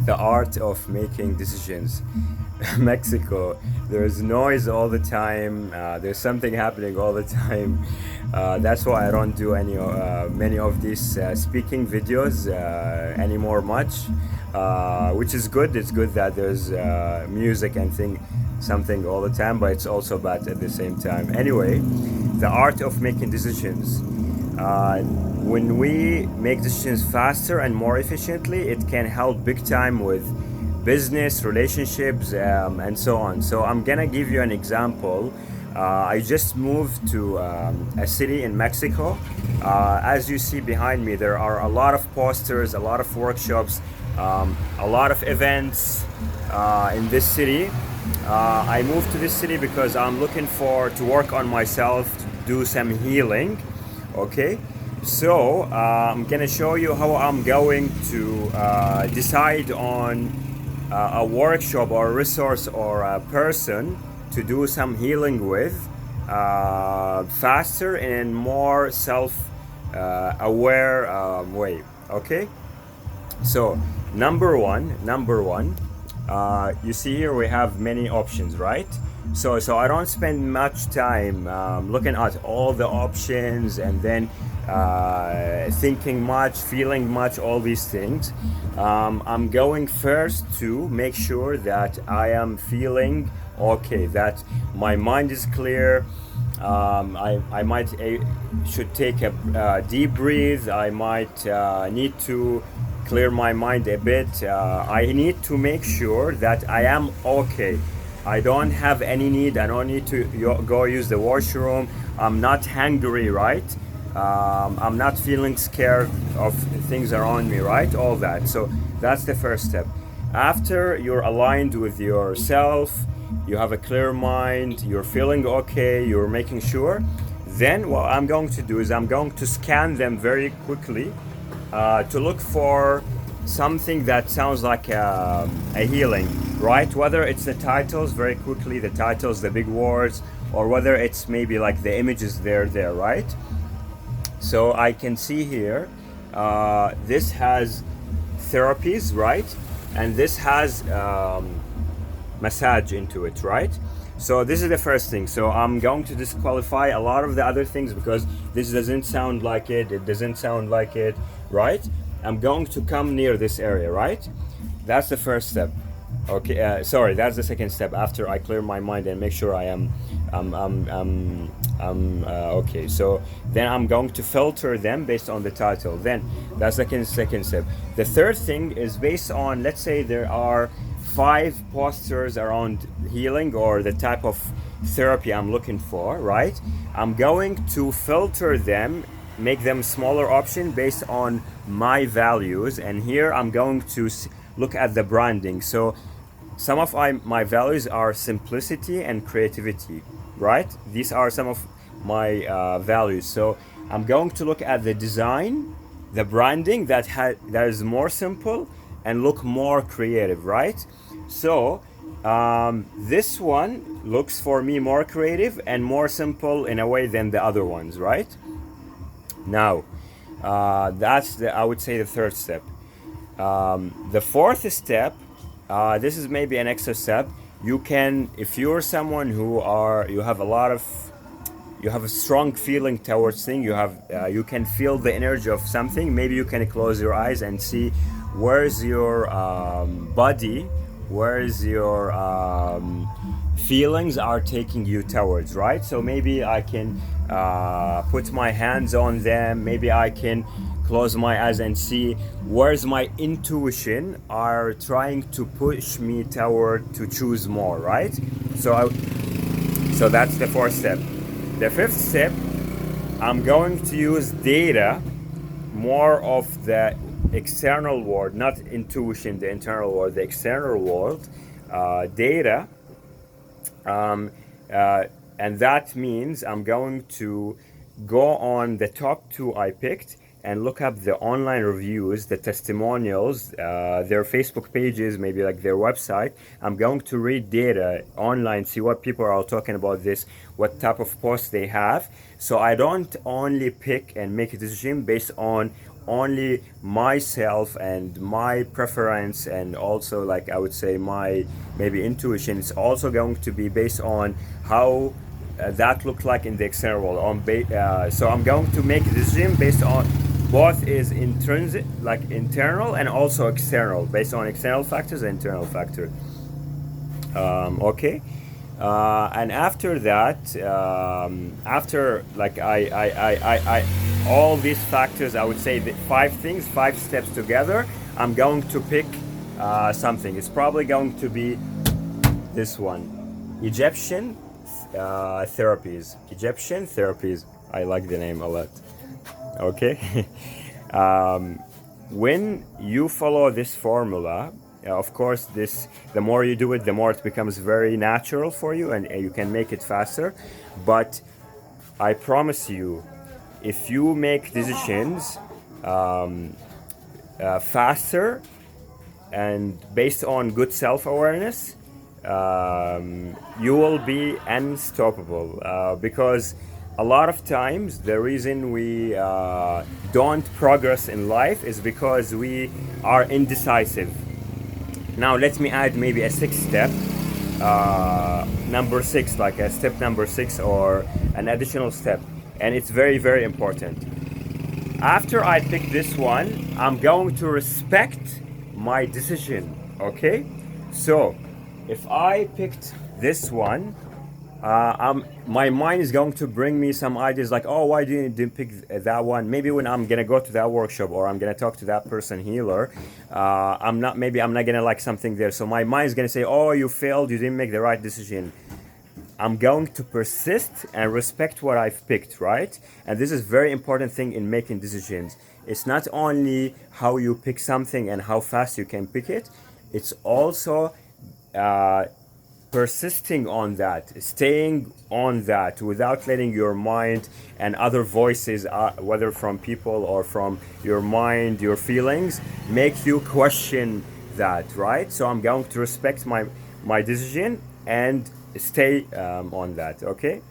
The art of making decisions. Mexico, there's noise all the time. There's something happening all the time. That's why I don't do many of these speaking videos anymore much, which is good. It's good that there's music and something all the time, but it's also bad at the same time. Anyway, the art of making decisions. When we make decisions faster and more efficiently, it can help big time with business, relationships, and so on. So I'm gonna give you an example. I just moved to a city in Mexico. As you see behind me, there are a lot of posters, a lot of workshops, a lot of events in this city. I moved to this city because I'm looking to work on myself, to do some healing. Okay, so I'm gonna show you how I'm going to decide on a workshop or a resource or a person to do some healing with faster and more self-aware way. Okay, so number one, you see here we have many options, right? So I don't spend much time looking at all the options and then thinking much, feeling much, all these things. I'm going first to make sure that I am feeling okay, that my mind is clear. I might should take a deep breathe. I might need to clear my mind a bit. I need to make sure that I am okay. I don't have any need. I don't need to go use the washroom. I'm not hungry, right? I'm not feeling scared of things around me, right? All that. So that's the first step. After you're aligned with yourself, you have a clear mind, you're feeling okay, you're making sure, then what I'm going to do is I'm going to scan them very quickly to look for something that sounds like a healing, right? Whether it's the titles, very quickly, the titles, the big words, or whether it's maybe like the images there, right? So I can see here, this has therapies, right? And this has massage into it, right? So this is the first thing. So I'm going to disqualify a lot of the other things because this doesn't sound like it doesn't sound like it, right? I'm going to come near this area, right? That's the first step. Okay, sorry, that's the second step after I clear my mind and make sure I am okay. So then I'm going to filter them based on the title. Then that's the second step. The third thing is based on, let's say there are 5 posters around healing or the type of therapy I'm looking for, right? I'm going to filter them, make them smaller option based on my values, and here I'm going to look at the branding. So some of my values are simplicity and creativity, right? These are some of my values. So I'm going to look at the design, the branding that is more simple and look more creative, right? So this one looks for me more creative and more simple in a way than the other ones, right? Now, that's I would say the third step. The fourth step, this is maybe an extra step. You can, if you're someone you have a strong feeling towards things, you can feel the energy of something. Maybe you can close your eyes and see where's your body, where's your feelings are taking you towards, right? So maybe I can put my hands on them. Maybe I can close my eyes and see where's my intuition are trying to push me toward to choose more, right? So that's the fourth step. The fifth step, I'm going to use data, more of the external world, not intuition, the internal world, the external world, data. And that means I'm going to go on the top 2 I picked and look up the online reviews, the testimonials, their Facebook pages, maybe like their website. I'm going to read data online, see what people are talking about this, what type of posts they have. So I don't only pick and make a decision based on only myself and my preference, and also like I would say my maybe intuition. It's also going to be based on how that looked like in the external world. So I'm going to make a decision based on both is intrinsic, like internal, and also external, based on external factors and internal factor. Okay. And after that, after like I all these factors, I would say the 5 things, 5 steps together, I'm going to pick something. It's probably going to be this one, Egyptian therapies. Egyptian therapies. I like the name a lot. Okay. When you follow this formula, of course, the more you do it, the more it becomes very natural for you, and you can make it faster. But I promise you, if you make decisions faster and based on good self-awareness, you will be unstoppable, because a lot of times the reason we don't progress in life is because we are indecisive. Now let me add maybe a 6 step, number 6, like a step number 6 or an additional step, and it's very very important. After I pick this one, I'm going to respect my decision. Okay, so if I picked this one, my mind is going to bring me some ideas like, oh, why didn't pick that one? Maybe when I'm gonna go to that workshop or I'm gonna talk to that person healer, I'm not gonna like something there. So my mind is gonna say, oh, you failed, you didn't make the right decision. I'm going to persist and respect what I've picked, right? And this is very important thing in making decisions. It's not only how you pick something and how fast you can pick it, it's also persisting on that, staying on that without letting your mind and other voices, whether from people or from your mind, your feelings, make you question that, right? So I'm going to respect my decision and stay on that. Okay.